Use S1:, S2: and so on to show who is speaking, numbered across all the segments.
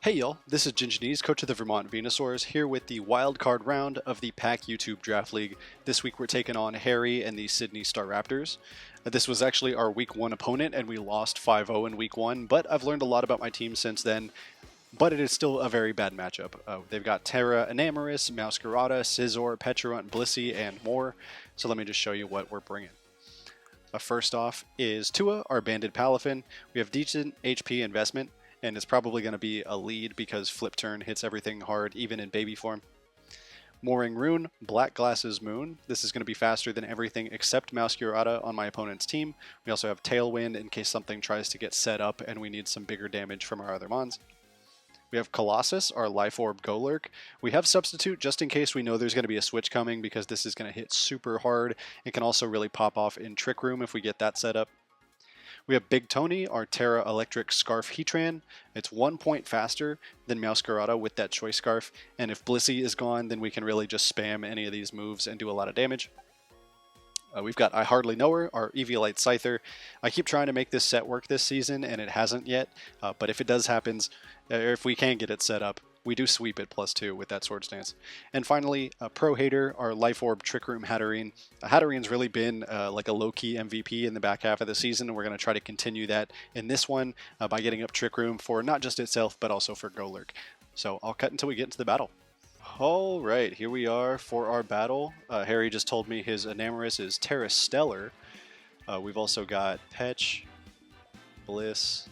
S1: Hey y'all, this is Ginginese, coach of the Vermont Venusaurs, here with the Wildcard round of the PAC YouTube Draft League. This week we're taking on Harry and the Sydney Staraptors. This was actually our Week 1 opponent, and we lost 5-0 in Week 1, but I've learned a lot about my team since then, but it is still a very bad matchup. They've got Terra, Enamorus, Mouscarada, Scizor, Petulant, Blissey, and more, so let me just show you what we're bringing. First off is Tua, our Banded Palafin. We have decent HP investment, and it's probably going to be a lead because Flip Turn hits everything hard, even in baby form. Mooring Rune, Black Glasses Moon. This is going to be faster than everything except Mouscarada on my opponent's team. We also have Tailwind in case something tries to get set up and we need some bigger damage from our other mons. We have Colossus, our Life Orb Golurk. We have Substitute just in case we know there's going to be a switch coming because this is going to hit super hard. It can also really pop off in Trick Room if we get that set up. We have Big Tony, our Terra Electric Scarf Heatran. It's 1 point faster than Mouscarada with that Choice Scarf, and if Blissey is gone, then we can really just spam any of these moves and do a lot of damage. We've got I Hardly Know Her, our Eviolite Scyther. I keep trying to make this set work this season, and it hasn't yet, but if it does happen, or if we can get it set up, we do sweep it +2 with that Swords Dance. And finally, Pro Hater, our Life Orb Trick Room Hatterene. Hatterene's really been like a low-key MVP in the back half of the season, and we're going to try to continue that in this one by getting up Trick Room for not just itself, but also for Golurk. So I'll cut until we get into the battle. All right, here we are for our battle. Harry just told me his Enamorus is Terra Stellar. We've also got Petch, Bliss,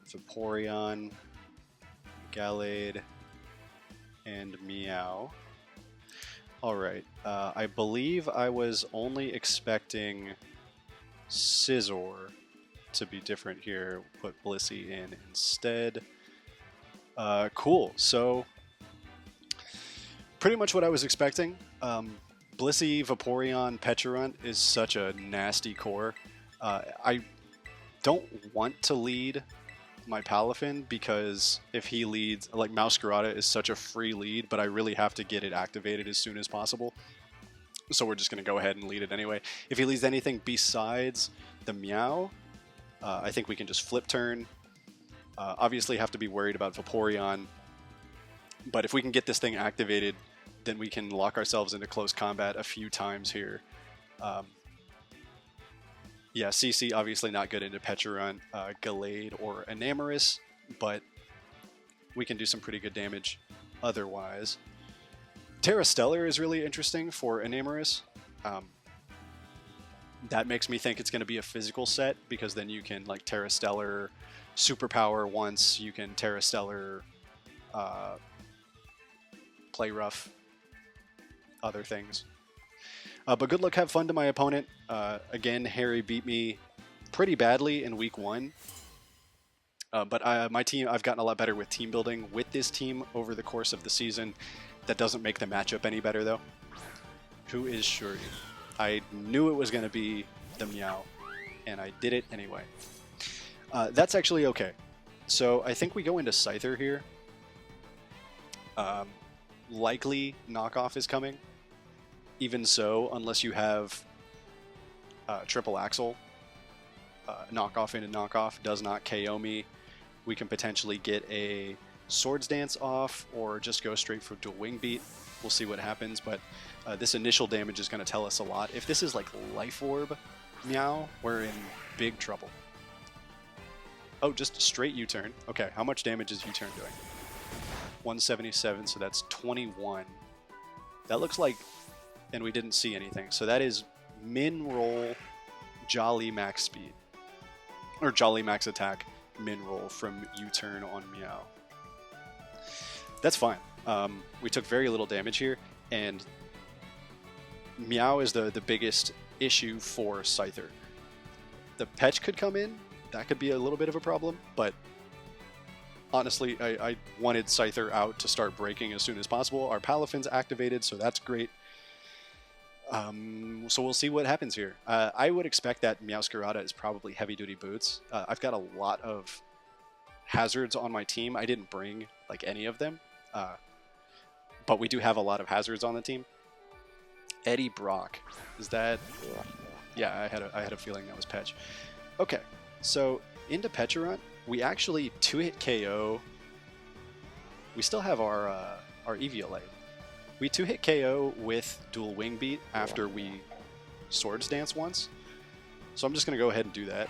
S1: Vaporeon, Gallade, and Meow. Alright, I believe I was only expecting Scizor to be different here. Put Blissey in instead. Cool, so pretty much what I was expecting. Blissey, Vaporeon, Petulant is such a nasty core. I don't want to lead my Palafin because if he leads, like Mouscarada is such a free lead, but I really have to get it activated as soon as possible. So we're just going to go ahead and lead it anyway. If he leads anything besides the Meow, I think we can just Flip Turn. Obviously have to be worried about Vaporeon, but if we can get this thing activated, then we can lock ourselves into close combat a few times here. Yeah, CC obviously not good into Petulant, Gallade, or Enamorus, but we can do some pretty good damage otherwise. Terra Stellar is really interesting for Enamorus. That makes me think it's going to be a physical set, because then you can like Terra Stellar Superpower once, you can Terra Stellar Play Rough, other things. But good luck, have fun to my opponent. Again, Harry beat me pretty badly in Week 1. But my team, I've gotten a lot better with team building with this team over the course of the season. That doesn't make the matchup any better, though. Who is Shuri? I knew it was going to be the Meow, and I did it anyway. That's actually okay. So I think we go into Scyther here. Likely knockoff is coming. Even so, unless you have Triple Axle, knockoff in and knockoff does not KO me. We can potentially get a Swords Dance off or just go straight for Dual Wing Beat. We'll see what happens, but this initial damage is going to tell us a lot. If this is like Life Orb Meow, we're in big trouble. Oh, just straight U-turn. Okay, how much damage is U-turn doing? 177, so that's 21. That looks like... and we didn't see anything. So that is min roll Jolly max speed. Or Jolly max attack min roll from U-turn on Meow. That's fine. We took very little damage here, and Meow is the biggest issue for Scyther. The Petch could come in. That could be a little bit of a problem, but honestly, I wanted Scyther out to start breaking as soon as possible. Our Palafin's activated, so that's great. So we'll see what happens here. I would expect that Mouscarada is probably heavy-duty boots. I've got a lot of hazards on my team. I didn't bring like any of them, but we do have a lot of hazards on the team. Eddie Brock, is that? Yeah, I had a feeling that was Petch. Okay, so into Petulant, We actually 2-hit KO. We still have our Eviolite. We 2-hit KO with dual wing beat after we Swords Dance once. So I'm just going to go ahead and do that.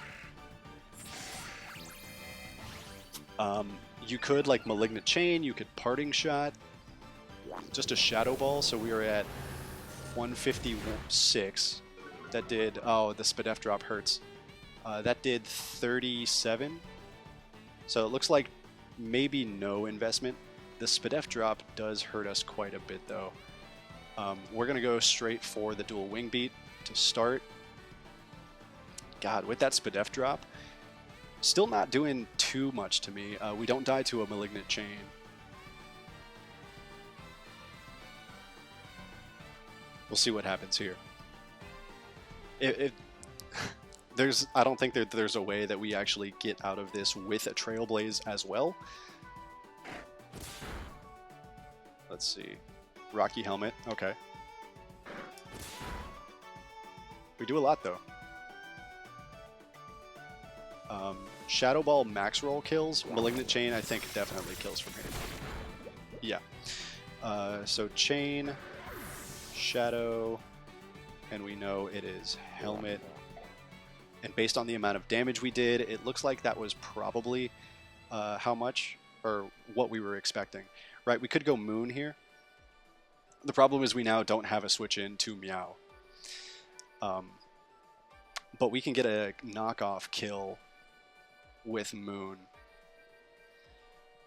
S1: You could like Malignant Chain, you could Parting Shot, just a Shadow Ball, so we are at 156. That did, oh, the Spadef drop hurts. That did 37. So it looks like maybe no investment. The Spadef drop does hurt us quite a bit though. We're going to go straight for the dual wing beat to start. God, with that Spadef drop, still not doing too much to me. We don't die to a Malignant Chain. We'll see what happens here. I don't think that there's a way that we actually get out of this with a Trailblaze as well. Let's see. Rocky Helmet. Okay. We do a lot though. Shadow Ball max roll kills. Malignant Chain I think definitely kills from here. Yeah. So Chain, Shadow, and we know it is Helmet. And based on the amount of damage we did, it looks like that was probably how much or what we were expecting. Right, we could go Moon here. The problem is we now don't have a switch in to Meow. But we can get a knockoff kill with Moon.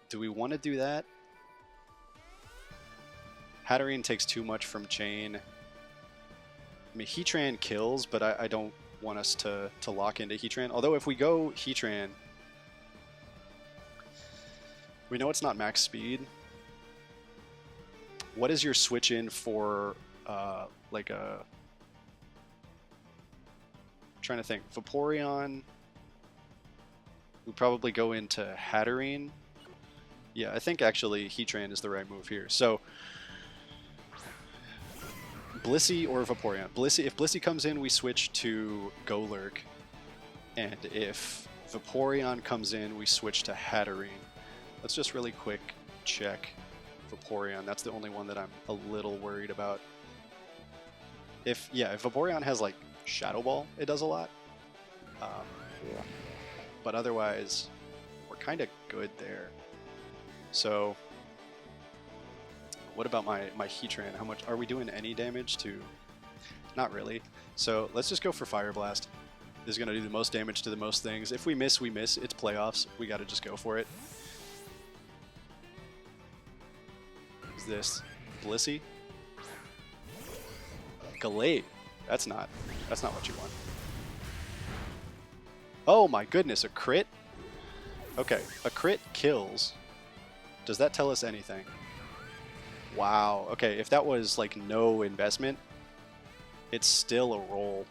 S1: Do we want to do that? Hatterene takes too much from Chain. I mean, Heatran kills, but I don't want us to lock into Heatran. Although if we go Heatran, we know it's not max speed. What is your switch in for like a... I'm trying to think. Vaporeon. We probably go into Hatterene. Yeah, I think actually Heatran is the right move here. So Blissey or Vaporeon. Blissey, if Blissey comes in, we switch to Golurk. And if Vaporeon comes in, we switch to Hatterene. Let's just really quick check Vaporeon. That's the only one that I'm a little worried about. If Vaporeon has like Shadow Ball, it does a lot. But otherwise, we're kind of good there. So, what about my Heatran? How much are we doing? Any damage to? Not really. So let's just go for Fire Blast. This is going to do the most damage to the most things. If we miss, we miss. It's playoffs. We got to just go for it. Is this Blissey? Gallade. That's not what you want. Oh my goodness, a crit? Okay, a crit kills. Does that tell us anything? Wow, okay, if that was like no investment, it's still a roll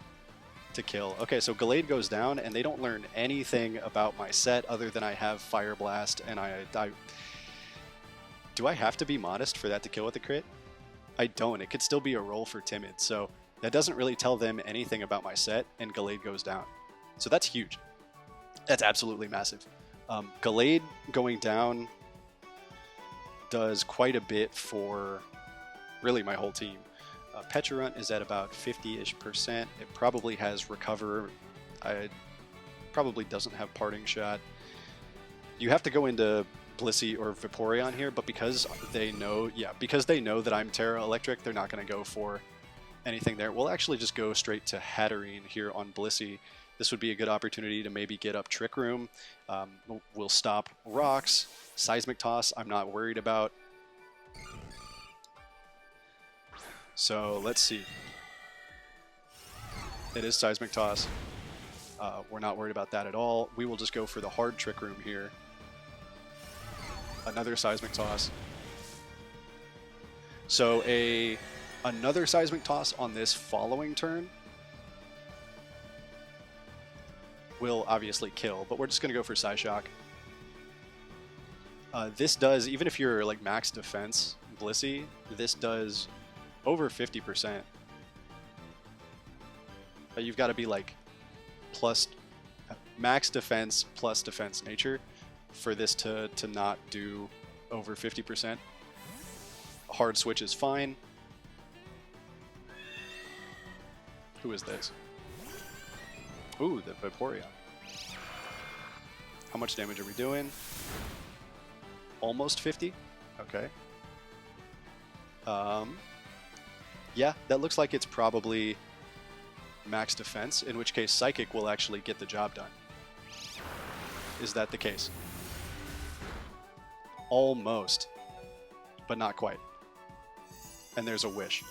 S1: to kill. Okay, so Gallade goes down and they don't learn anything about my set other than I have Fire Blast and I do I have to be modest for that to kill with a crit? I don't. It could still be a roll for Timid, so that doesn't really tell them anything about my set, and Gallade goes down. So that's huge. That's absolutely massive. Gallade going down does quite a bit for really my whole team. Pecharunt is at about 50-ish%. It probably has Recover. It probably doesn't have Parting Shot. You have to go into Blissey or Vaporeon here, but because they know that I'm Terra Electric, they're not going to go for anything there. We'll actually just go straight to Hatterene here on Blissey. This would be a good opportunity to maybe get up Trick Room. We'll stop Rocks. Seismic Toss, I'm not worried about. So let's see. It is Seismic Toss. We're not worried about that at all. We will just go for the hard Trick Room here. Another Seismic Toss. So another Seismic Toss on this following turn will obviously kill, but we're just going to go for Psyshock. This does, even if you're like max defense Blissey, this does over 50%. You've got to be like plus max defense plus defense nature for this to not do over 50%. Hard switch is fine. Who is this? Ooh, the Vaporeon. How much damage are we doing? Almost 50? Okay. Yeah, that looks like it's probably max defense, in which case Psychic will actually get the job done. Is that the case? Almost, but not quite. And there's a Wish.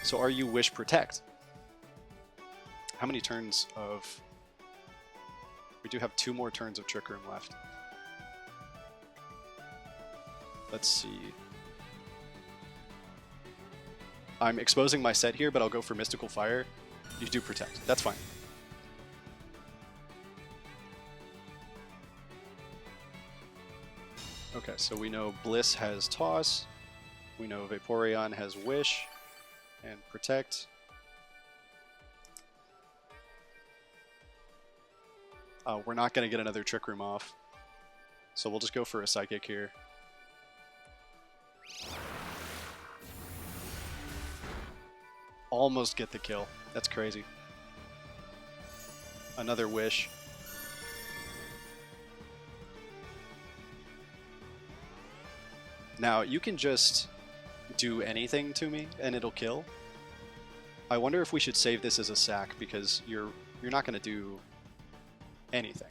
S1: So are you Wish Protect? How many turns of... We do have 2 more turns of Trick Room left. Let's see. I'm exposing my set here, but I'll go for Mystical Fire. You do Protect. That's fine. Okay, so we know Bliss has Toss. We know Vaporeon has Wish and Protect. We're not going to get another Trick Room off. So we'll just go for a Psychic here. Almost get the kill. That's crazy. Another Wish. Now, you can just do anything to me and it'll kill. I wonder if we should save this as a sack because you're not going to do anything.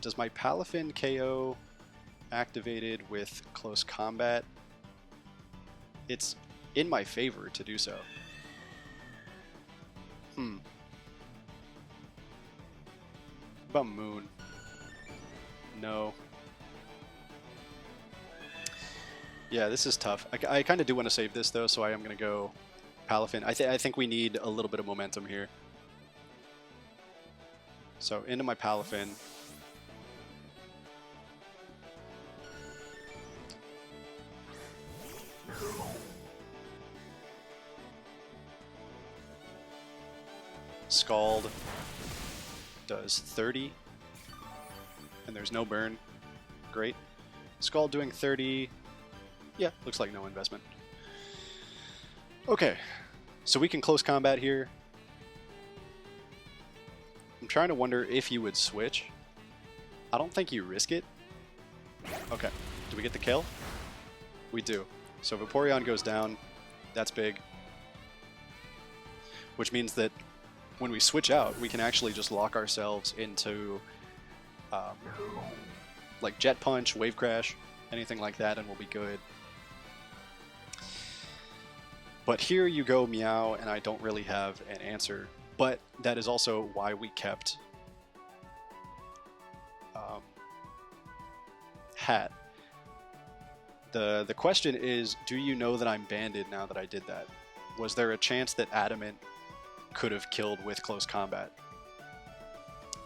S1: Does my Palafin KO activated with close combat? It's in my favor to do so. What about Moon? No. Yeah, this is tough. I kind of do want to save this, though, so I am going to go Palafin. I think we need a little bit of momentum here. So, into my Palafin. Scald does 30, and there's no burn. Great. Scald doing 30. Yeah, looks like no investment. Okay, so we can close combat here. I'm trying to wonder if you would switch. I don't think you risk it. Okay, do we get the kill? We do. So Vaporeon goes down. That's big. Which means that when we switch out, we can actually just lock ourselves into like Jet Punch, Wave Crash, anything like that, and we'll be good. But here you go, Meow, and I don't really have an answer. But that is also why we kept Hat. The question is, do you know that I'm banded now that I did that? Was there a chance that Adamant could have killed with close combat?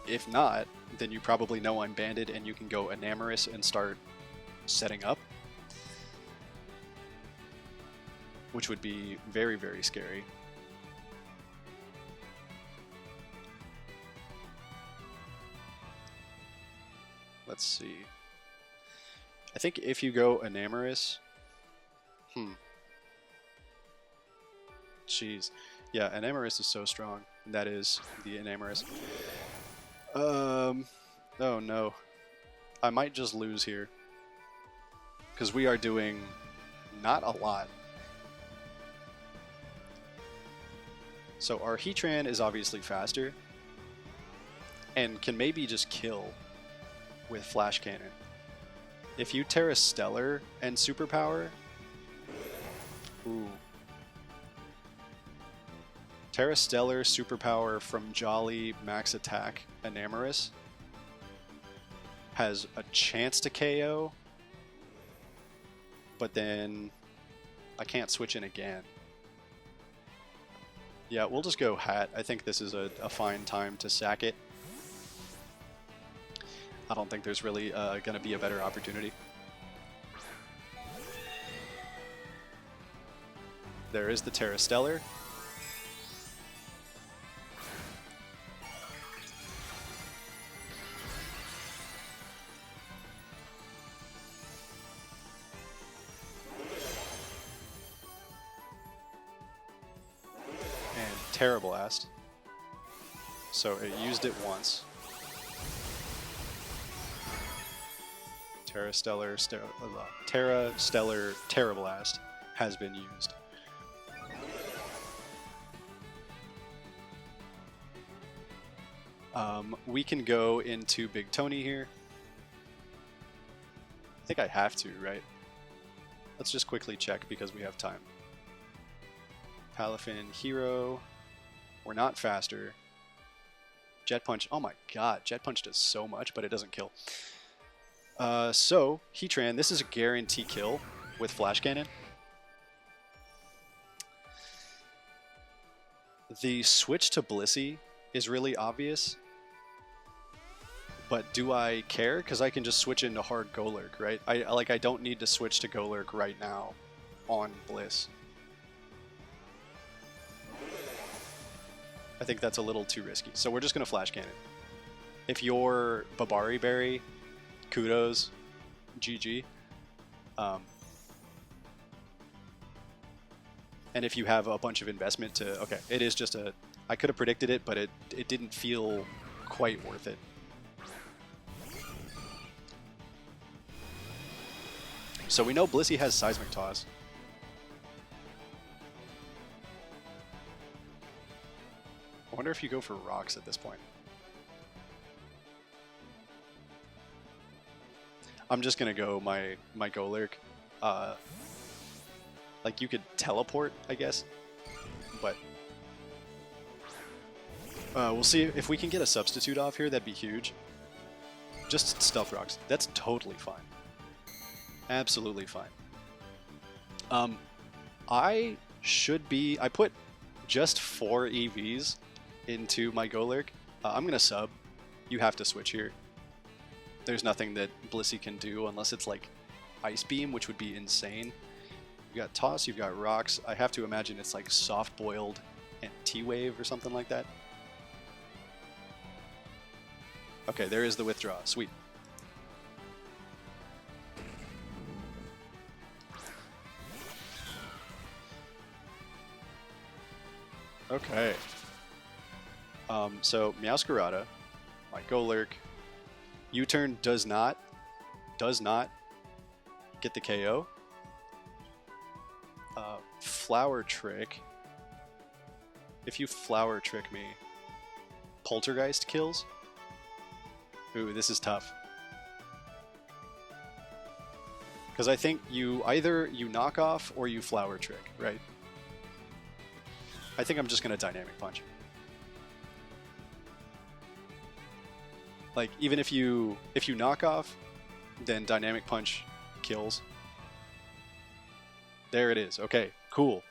S1: If not, then you probably know I'm banded and you can go Enamorous and start setting up. Which would be very, very scary. Let's see. I think if you go Enamorous... Jeez. Yeah, Enamorous is so strong. That is the Enamorous. Oh no. I might just lose here. Because we are doing not a lot. So our Heatran is obviously faster. And can maybe just kill with Flash Cannon. If you Terra Stellar and Superpower... Ooh. Terra Stellar, Superpower from Jolly, Max Attack, Enamorous has a chance to KO, but then I can't switch in again. Yeah, we'll just go Hat. I think this is a fine time to sack it. I don't think there's really going to be a better opportunity. There is the Terra Stellar. Blast. So it used it once. Terra Stellar Blast has been used. We can go into Big Tony here. I think I have to, right? Let's just quickly check because we have time. Palafin, Hero. We're not faster. Jet Punch. Oh my god, Jet Punch does so much, but it doesn't kill. So, Heatran, this is a guarantee kill with Flash Cannon. The switch to Blissey is really obvious. But do I care? Because I can just switch into hard Golurk, right? I don't need to switch to Golurk right now on Bliss. I think that's a little too risky. So we're just going to Flash Cannon. If you're Babari Berry, kudos, GG. And if you have a bunch of investment to... Okay, it is just a... I could have predicted it, but it didn't feel quite worth it. So we know Blissey has Seismic Toss. I wonder if you go for rocks at this point. I'm just gonna go my Golurk. Like you could teleport, I guess, but we'll see if we can get a substitute off here. That'd be huge. Just Stealth Rocks. That's totally fine. Absolutely fine. I put just 4 EVs into my Golurk. I'm gonna sub. You have to switch here. There's nothing that Blissey can do unless it's like Ice Beam, which would be insane. You got Toss, you've got Rocks. I have to imagine it's like Soft Boiled and T-Wave or something like that. Okay, there is the withdraw. Sweet. Okay. So Meowscarada, my Golurk, U-turn does not get the KO. Flower Trick. If you Flower Trick me, Poltergeist kills. Ooh, this is tough. Because I think either you knock off or you Flower Trick, right? I think I'm just going to Dynamic Punch. Like, even if you knock off, then Dynamic Punch kills. There it is. Okay, cool.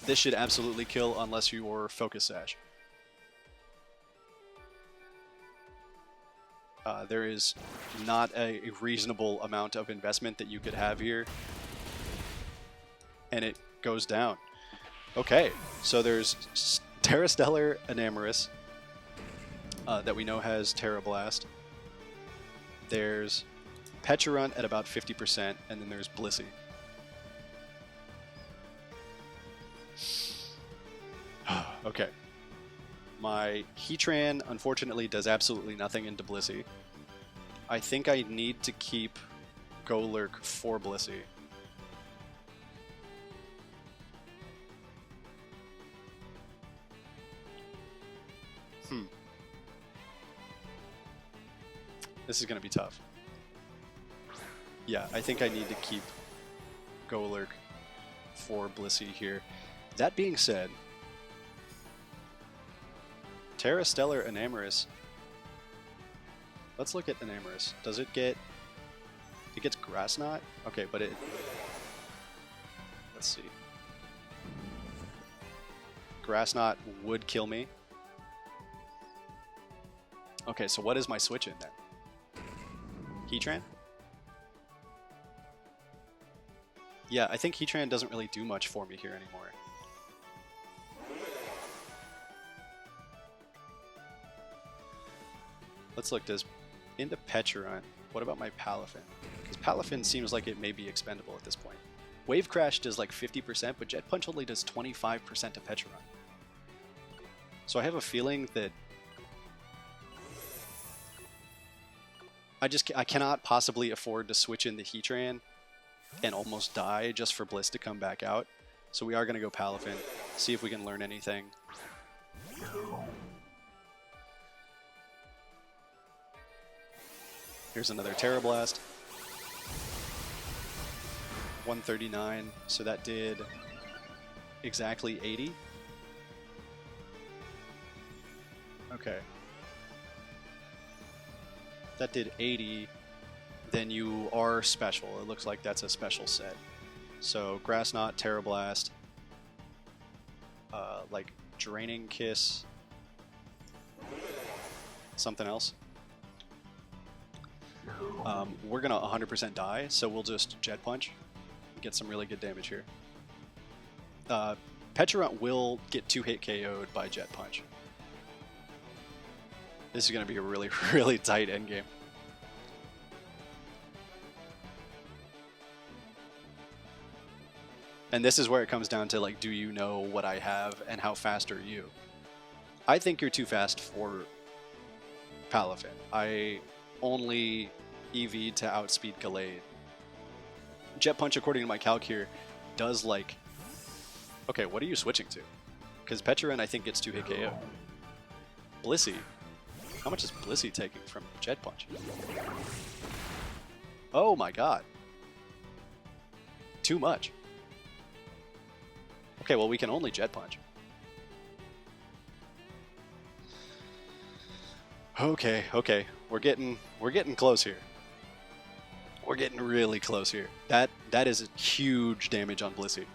S1: This should absolutely kill unless you're Focus Sash. There is not a reasonable amount of investment that you could have here. And it goes down. Okay, so there's Terrastellar Enamorus that we know has Terra Blast. There's Pecharunt at about 50%, and then there's Blissey. Okay. My Heatran, unfortunately, does absolutely nothing into Blissey. I think I need to keep Golurk for Blissey. This is going to be tough. Yeah, I think I need to keep Golurk for Blissey here. That being said, Terrastellar Enamorus. Let's look at Enamorus. Does it get... It gets Grass Knot? Okay, but it... Let's see. Grass Knot would kill me. Okay, so what is my switch in then? Heatran? Yeah, I think Heatran doesn't really do much for me here anymore. Let's look, into Pecharunt. What about my Palafin? Because Palafin seems like it may be expendable at this point. Wave Crash does like 50%, but Jet Punch only does 25% to Pecharunt. So I have a feeling that I cannot possibly afford to switch in the Heatran and almost die just for Bliss to come back out. So we are going to go Palafin, see if we can learn anything. Here's another Terra Blast. 139, so that did exactly 80. Okay. That did 80, then you are special. It looks like that's a special set. So Grass Knot, Terra Blast, like Draining Kiss, something else. We're gonna 100% die, so we'll just Jet Punch, get some really good damage here. Pecharunt will get 2-hit KO'd by Jet Punch. This is going to be a really, really tight endgame. And this is where it comes down to, like, do you know what I have and how fast are you? I think you're too fast for Palafin. I only EV'd to outspeed Gallade. Jet Punch, according to my calc here, does, like... Okay, what are you switching to? Because Pecharunt, I think, gets 2-hit KO. Blissey. How much is Blissey taking from Jet Punch? Oh my god. Too much. Okay, well we can only Jet Punch. Okay. We're getting close here. We're getting really close here. That is huge damage on Blissey.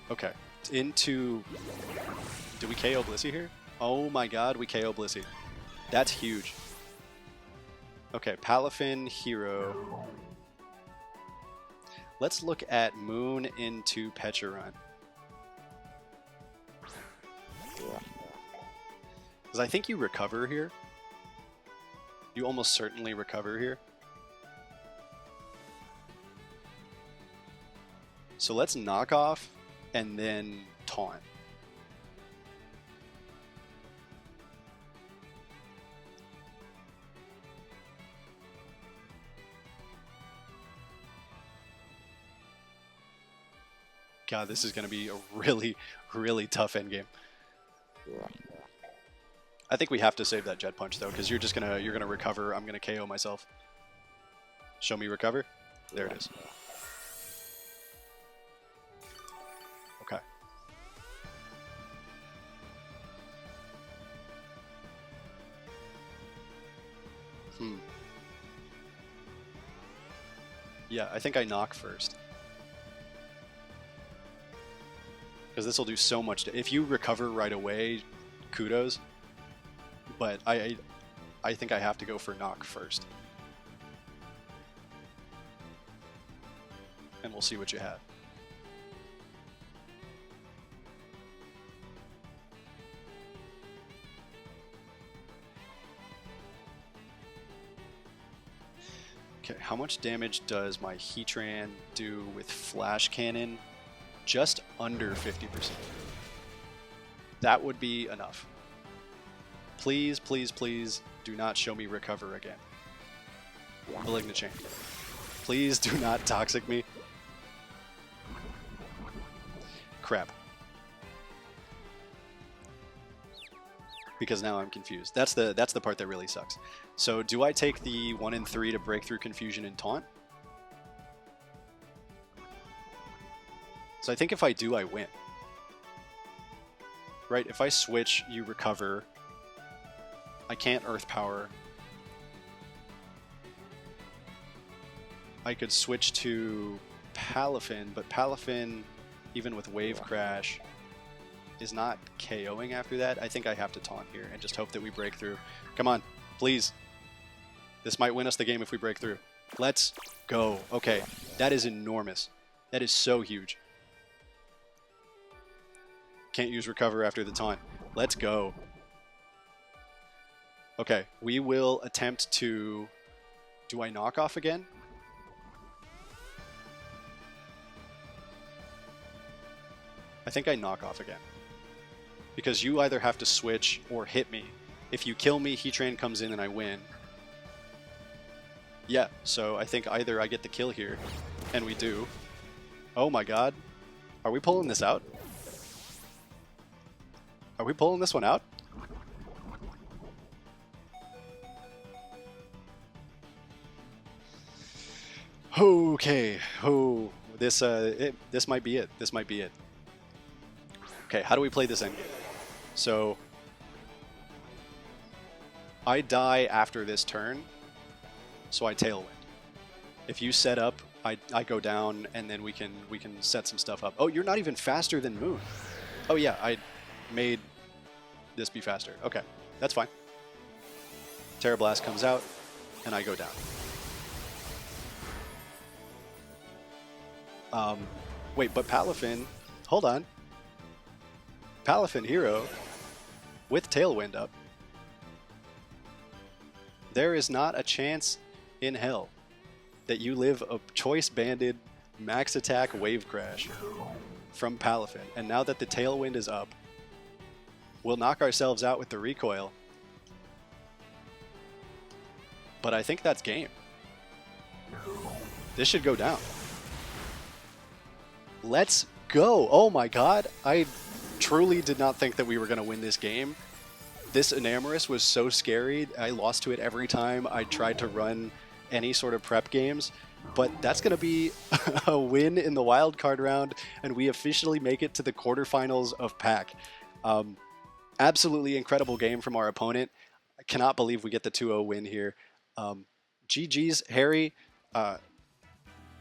S1: Okay. Into... Do we KO Blissey here? Oh my god, we KO Blissey. That's huge. Okay, Palafin, Hero. Let's look at Moon into Pecharunt. Because I think you recover here. You almost certainly recover here. So let's knock off and then taunt. God, this is going to be a really, really tough endgame. I think we have to save that Jet Punch though, because you're gonna recover. I'm gonna KO myself. Show me recover. There it is. Okay. Yeah, I think I knock first. Because this will do so much. If you recover right away, kudos. But I think I have to go for knock first. And we'll see what you have. Okay, how much damage does my Heatran do with Flash Cannon? Just under 50%. That would be enough. Please, please, please do not show me recover again. Malignant Chain. Please do not toxic me. Crap. Because now I'm confused. That's the part that really sucks. So do I take the 1 and 3 to break through confusion and taunt? So I think if I do, I win. Right? If I switch, you recover. I can't Earth Power. I could switch to Palafin, but Palafin, even with Wave Crash, is not KOing after that. I think I have to taunt here and just hope that we break through. Come on, please. This might win us the game if we break through. Let's go. Okay, that is enormous. That is so huge. Can't use recover after the taunt. Let's go. Okay, we will attempt to... Do I knock off again? I think I knock off again. Because you either have to switch or hit me. If you kill me, Heatran comes in and I win. Yeah, so I think either I get the kill here, and we do. Oh my god. Are we pulling this out? Are we pulling this one out? Okay. Oh, this might be it. This might be it. Okay, how do we play this endgame? So I die after this turn, so I Tailwind. If you set up, I go down, and then we can set some stuff up. Oh, you're not even faster than Moon. Oh yeah, I made this be faster. Okay, that's fine. Terra Blast comes out, and I go down. Wait, but Palafin, hold on. Palafin Hero with Tailwind up. There is not a chance in hell that you live a choice-banded max attack wave crash from Palafin. And now that the Tailwind is up, we'll knock ourselves out with the recoil. But I think that's game. This should go down. Let's go. Oh my god. I truly did not think that we were going to win this game. This Enamorus was so scary. I lost to it every time I tried to run any sort of prep games. But that's going to be a win in the wild card round, and we officially make it to the quarterfinals of PAC. Absolutely incredible game from our opponent. I cannot believe we get the 2-0 win here. GG's, Harry.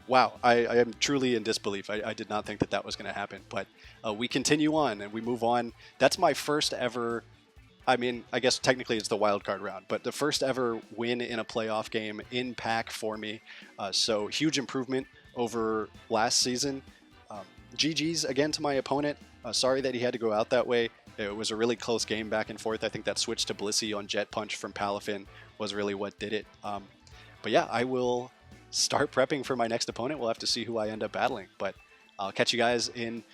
S1: Wow, I am truly in disbelief. I did not think that that was going to happen, but we continue on and we move on. That's my first ever, I mean, I guess technically it's the wild card round, but the first ever win in a playoff game in PAC for me. So huge improvement over last season. GG's again to my opponent. Sorry that he had to go out that way. It was a really close game back and forth. I think that switch to Blissey on Jet Punch from Palafin was really what did it. But yeah, I will start prepping for my next opponent. We'll have to see who I end up battling, but I'll catch you guys in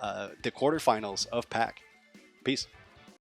S1: the quarterfinals of PAC. Peace.